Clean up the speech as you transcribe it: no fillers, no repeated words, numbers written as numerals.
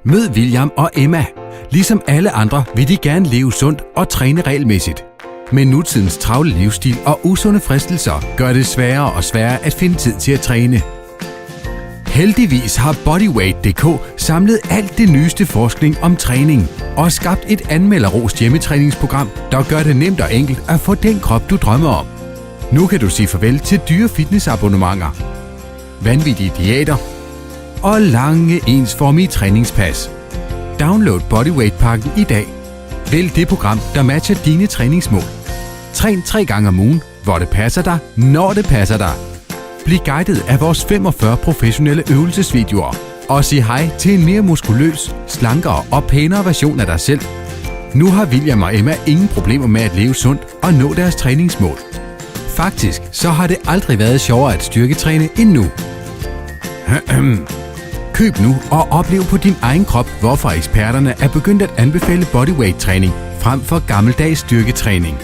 Mød William og Emma. Ligesom alle andre vil de gerne leve sundt og træne regelmæssigt. Men nutidens travle livsstil og usunde fristelser gør det sværere og sværere at finde tid til at træne. Heldigvis har Bodyweight.dk samlet alt det nyeste forskning om træning og skabt et anmelderrost hjemmetræningsprogram, der gør det nemt og enkelt at få den krop, du drømmer om. Nu kan du sige farvel til dyre fitnessabonnementer, vanvittige diæter og lange ensformige træningspas. Download Bodyweight-pakken i dag. Vælg det program, der matcher dine træningsmål. Træn 3 gange om ugen, hvor det passer dig, når det passer dig. Bliv guidet af vores 45 professionelle øvelsesvideoer. Og sig hej til en mere muskuløs, slankere og pænere version af dig selv. Nu har William og Emma ingen problemer med at leve sundt og nå deres træningsmål. Faktisk så har det aldrig været sjovere at styrketræne end nu. Køb nu og oplev på din egen krop, hvorfor eksperterne er begyndt at anbefale bodyweight-træning frem for gammeldags styrketræning.